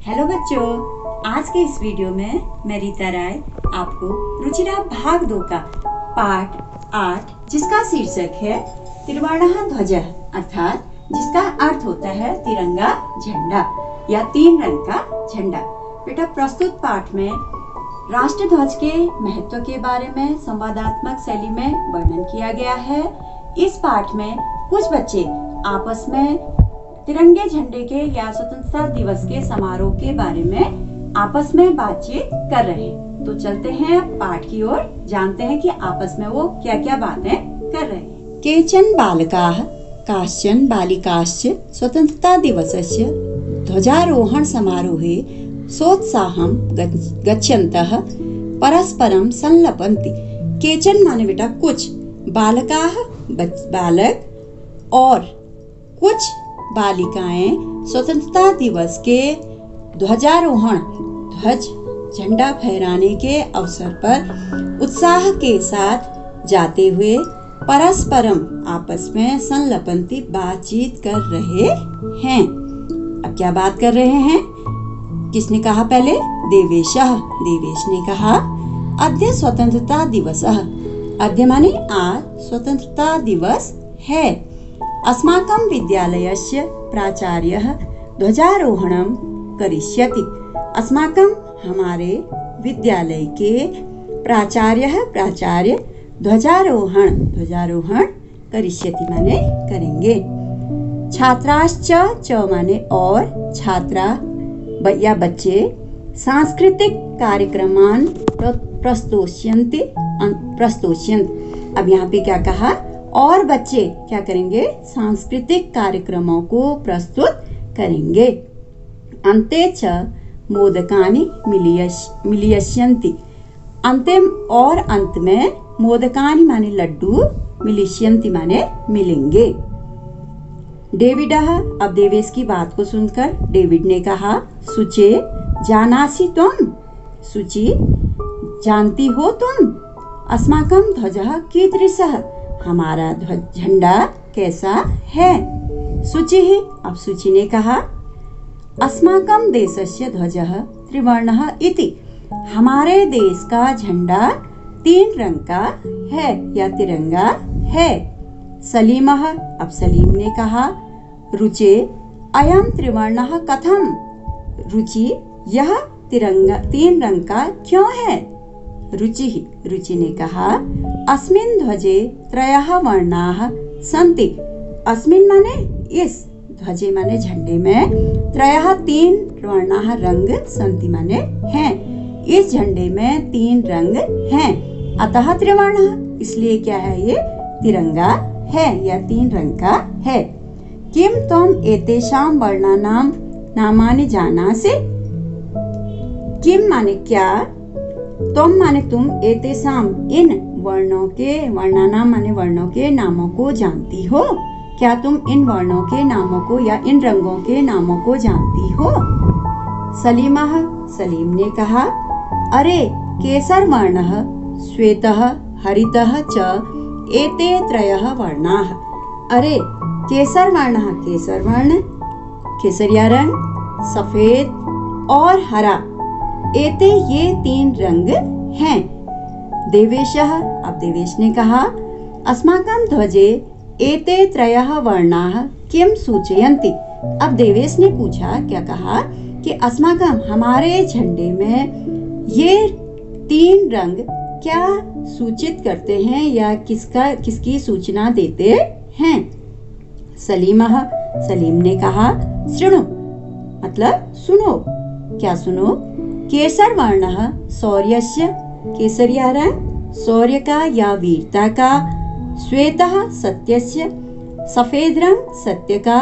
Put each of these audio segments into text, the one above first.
Hello बच्चों, आज के इस वीडियो में मैं रीता राय आपको रुचिरा भाग 2 का पाठ 8 जिसका शीर्षक है त्रिवर्णः ध्वजः अर्थात जिसका अर्थ होता है तिरंगा झंडा या 3 रंग का झंडा। बेटा, प्रस्तुत पाठ में राष्ट्र ध्वज के महत्व के बारे में संवादात्मक शैली में वर्णन किया गया है। इस पाठ में कुछ बच्चे आपस में तिरंगे झंडे के या स्वतंत्रता दिवस के समारोह के बारे में आपस में बातचीत कर रहे हैं। तो चलते हैं अब पाठ की ओर, जानते हैं कि आपस में वो क्या क्या बातें कर रहे हैं। केचन बालकाः काश्चन बालिकाश्च स्वतंत्रता दिवसस्य ध्वजारोहण समारोहे सोत्साहं गच्छन्तः परस्परं संलपन्ति। केचन माने बेटा कुछ, बालकाः बालक और कुछ बालिकाएं स्वतंत्रता दिवस के ध्वजारोहण ध्वज झंडा फहराने के अवसर पर उत्साह के साथ जाते हुए परस्परम आपस में संलपन्ति बातचीत कर रहे हैं। अब क्या बात कर रहे हैं? किसने कहा पहले? देवेशः। देवेश ने कहा अद्य स्वतंत्रता दिवसः। अद्य माने आज स्वतंत्रता दिवस है। अस्माकं विद्यालयस्य प्राचार्यः ध्वजारोहणं करिष्यति। अस्माकं हमारे विद्यालय के प्राचार्य ध्वजारोहण करिष्यति माने करेंगे। छात्राश्च च माने और, छात्रा या बच्चे सांस्कृतिक कार्यक्रमान प्रस्तोष्यन्ति। अब यहाँ पे क्या कहा? और बच्चे क्या करेंगे? सांस्कृतिक कार्यक्रमों को प्रस्तुत करेंगे। अन्ते च मोदकानि मिलिष्यन्ति। अंतिम और अंत में मोदकानि माने लड्डू, मिलिष्यन्ति माने मिलेंगे। डेविडः, अब देवेश की बात को सुनकर डेविड ने कहा सुचे जानासि त्वं। सुचि, जानती हो तुम? अस्माकं ध्वजः कीदृशः। हमारा ध्वज झंडा कैसा है? सुचिः, अब सुचि ने कहा अस्माकं देशस्य ध्वजः त्रिवर्णः इति। हमारे देश का झंडा 3 रंग का है या तिरंगा है। सलीमः, अब सलीम ने कहा रुचे अयं त्रिवर्णः कथम। रुचि, यह तिरंगा 3 रंग का क्यों है? रुचि ने कहा अस्मिन् ध्वजे 3 वर्णाः सन्ति। अस्मिन् माने इस, ध्वजे माने झंडे में, 3 वर्णाः रंग सन्ति माने हैं। इस झंडे में 3 रंग हैं, अतः त्रिवर्णः, इसलिए क्या है? ये तिरंगा है या 3 रंग का है। किम त्वं एतेषां वर्णानां नामानि जानासि। किम माने क्या, तुम माने तुम, एतेषां इन वर्णों के, वर्णानाम माने वर्णों के नामों को जानती हो। क्या तुम इन वर्णों के नामों को या इन रंगों के नामों को जानती हो? सलीमः, सलीम ने कहा अरे केसर वर्णः श्वेतः हरितः च एते 3 वर्णाः। अरे केसर वर्णः, केसर वर्ण केसरिया रंग, सफेद और हरा, एते ये 3 रंग हैं। देवेशः, अब देवेश ने कहा अस्माकं ध्वजे एते 3 वर्णाः किम सूचयन्ति। अब देवेश ने पूछा, क्या कहा कि अस्माकं हमारे झंडे में ये 3 रंग क्या सूचित करते हैं या किसकी सूचना देते हैं। सलीमः, सलीम ने कहा शृणु, मतलब सुनो। क्या सुनो? केसर वर्णः शौर्यस्य, केसरिया रंग शौर्य का या वीरता का। श्वेतः सत्यस्य, सफेद रंग सत्य का।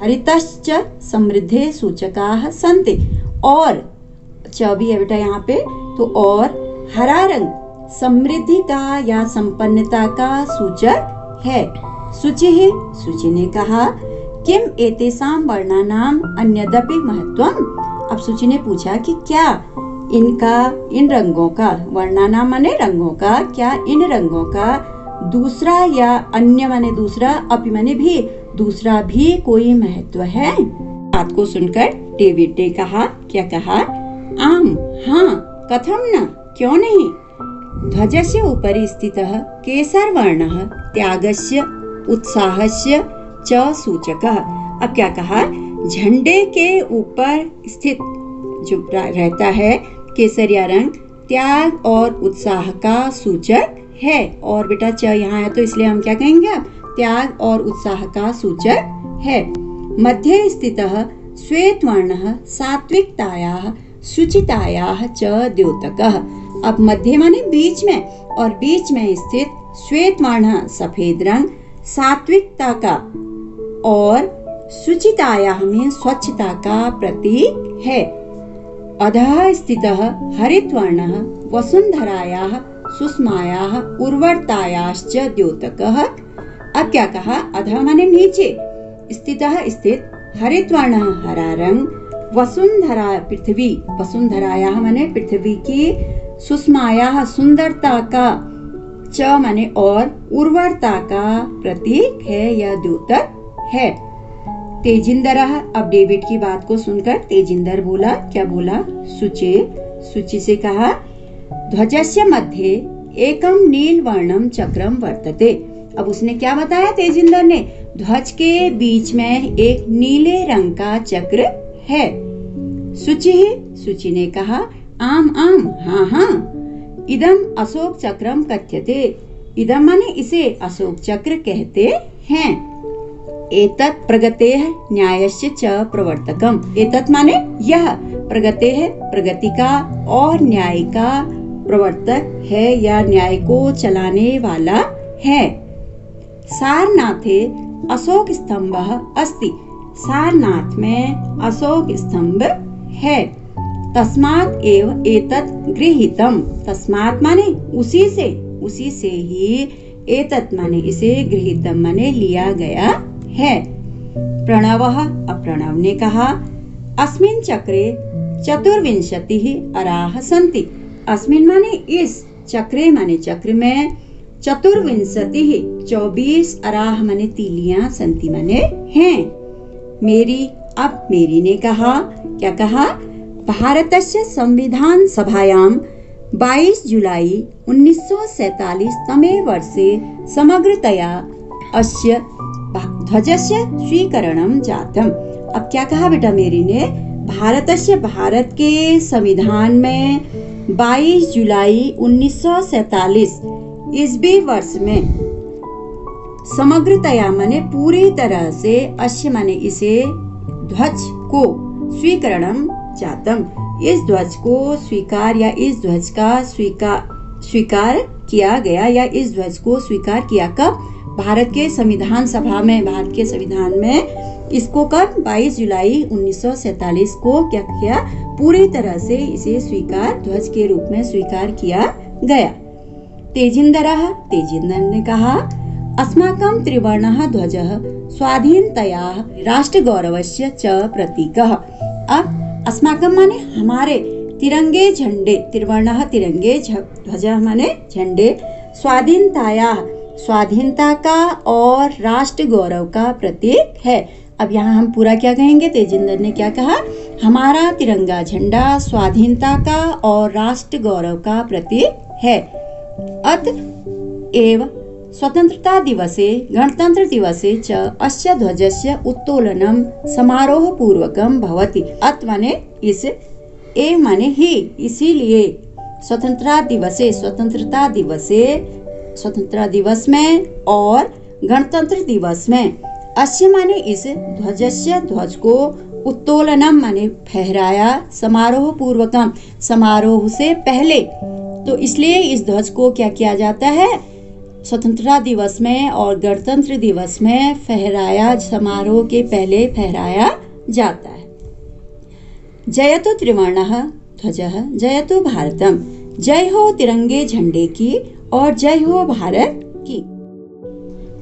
हरितश्च समृद्धि सूचकाः सन्ति, और च भी है बेटा यहाँ पे, तो और हरा रंग समृद्धि का या संपन्नता का सूचक है। सुचि ने कहा किम एतेषां वर्णानां अन्यदपि महत्वम्। अब सुचि ने पूछा कि क्या इन रंगों का, वर्णानाम माने रंगों का, क्या इन रंगों का दूसरा या अन्य माने दूसरा, अपि माने भी दूसरा भी कोई महत्व है। बात को सुनकर डेविड ने कहा, क्या कहा? आम, हाँ, कथम न, क्यों नहीं। ध्वजस्य उपरि स्थितः केसरवर्णः त्यागस्य उत्साहस्य च सूचकः। अब क्या कहा? झंडे के ऊपर स्थित जो रहता है केसरिया रंग, त्याग और उत्साह का सूचक है। और बेटा च यहाँ है तो इसलिए हम क्या कहेंगे? अब त्याग और उत्साह का सूचक है। मध्ये स्थितः श्वेत वर्णः सात्विकतायाः शुचितायाः च द्योतकः। अब मध्य माने बीच में, और बीच में स्थित श्वेत वर्ण सफेद रंग सात्विकता का और शुचितायाः में स्वच्छता का प्रतीक है। अधः स्थितः हरित वर्णः वसुंधरायाः सुषमायाः उर्वरतायाश्च द्योतकः। अब क्या कहा? अधः माने नीचे, स्थितः स्थित, हरित वर्ण हरा रंग, वसुंधरा पृथ्वी, वसुंधरायाः माने पृथ्वी की, सुषमायाः सुंदरता का, च माने और, उर्वरता का प्रतीक है या द्योतक है। तेजिंदरः, अब डेविड की बात को सुनकर तेजिंदर बोला, क्या बोला? शुचे, शुचि से कहा, ध्वजस्य मध्ये एकम नीलवर्णम चक्रम वर्तते। अब उसने क्या बताया तेजिंदर ने? ध्वज के बीच में एक नीले रंग का चक्र है। शुचि ने कहा, आम आम, हाँ हाँ, इदम अशोक चक्रम कथ्यते। इदम माने इसे अशोक चक्र कहते हैं। एतत् प्रगतेः न्यायस्य च प्रवर्तकम। एतत् माने यह, प्रगतेः प्रगति का और न्याय का प्रवर्तक है या न्याय को चलाने वाला है। सारनाथे अशोक स्तंभः अस्ति। सारनाथ में अशोक स्तंभ है। तस्मात् एव एतत् गृहीतम। तस्मात् माने उसी से ही, एतत् माने इसे, गृहीतम माने लिया गया है। प्रणवः, अब प्रणव ने कहा, अस्मिन् चक्रे चतुर्विंशतिः अराः सन्ति। अस्मिन् माने इस, चक्रे माने चक्र में, चतुर्विंशतिः 24 अराह माने तीलियां, संति माने हैं। मेरी, अब मेरी ने कहा, क्या कहा? भारतस्य संविधान सभायां 22 जुलाई 1947 तमे वर्षे समग्रतया अस्य ध्वजस्य स्वीकरणं जातम्। अब क्या कहा बेटा मेरी ने? भारतस्य, भारत के संविधान में 22 जुलाई 1947 ईस्वी वर्ष में, समग्रतया माने पूरी तरह से, अश्य माने इसे, ध्वज को, स्वीकरणम जातम, इस ध्वज को स्वीकार या इस ध्वज का स्वीकार किया गया या इस ध्वज को स्वीकार किया कब? भारत के संविधान सभा में, भारत के संविधान में इसको कब? 22 जुलाई 1947 को क्या किया? पूरी तरह से इसे स्वीकार, ध्वज के रूप में स्वीकार किया गया। तेजिंदरः, तेजिंदर ने कहा, अस्माकं त्रिवर्णः ध्वजः स्वाधीनतया राष्ट्रगौरवस्य च प्रतीकः। अब अस्माकं माने हमारे, तिरंगे झंडे, त्रिवर्णः तिरंगे, ध्वजः माने झंडे, स्वाधीनताया स्वाधीनता का और राष्ट्र गौरव का प्रतीक है। अब यहाँ हम पूरा क्या कहेंगे? तेजिंदर ने क्या कहा? हमारा तिरंगा झंडा स्वाधीनता का और राष्ट्र गौरव का प्रतीक है। अत एव स्वतंत्रता दिवसे गणतंत्र दिवसे च अस्य ध्वजस्य उत्तोलनम समारोह पूर्वकम भवति। अत माने इस, एव माने ही, इसीलिए स्वतंत्रता दिवस में और गणतंत्र दिवस में, अस्य माने इस, ध्वजस्य ध्वज को, उत्तोलनम माने फहराया, समारोह पूर्वकम समारोह से पहले, तो इसलिए इस ध्वज को क्या किया जाता है? स्वतंत्रता दिवस में और गणतंत्र दिवस में फहराया, समारोह के पहले फहराया जाता है। जयतु त्रिवर्णः ध्वजः जयतु भारतम। जय हो तिरंगे झंडे की और जय हो भारत की।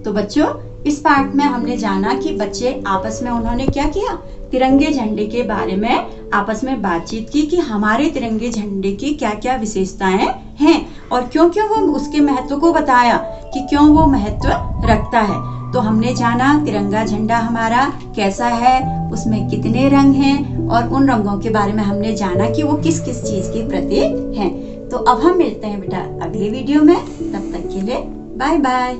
तो बच्चों, इस पाठ में हमने जाना कि बच्चे आपस में उन्होंने क्या किया? तिरंगे झंडे के बारे में आपस में बातचीत की कि हमारे तिरंगे झंडे की क्या क्या विशेषताएं हैं और क्यों क्यों वो उसके महत्व को बताया कि क्यों वो महत्व रखता है। तो हमने जाना तिरंगा झंडा हमारा कैसा है, उसमें कितने रंग हैं और उन रंगों के बारे में हमने जाना कि वो किस किस चीज के प्रतीक हैं। तो अब हम मिलते हैं बेटा अगले वीडियो में, तब तक के लिए बाय बाय।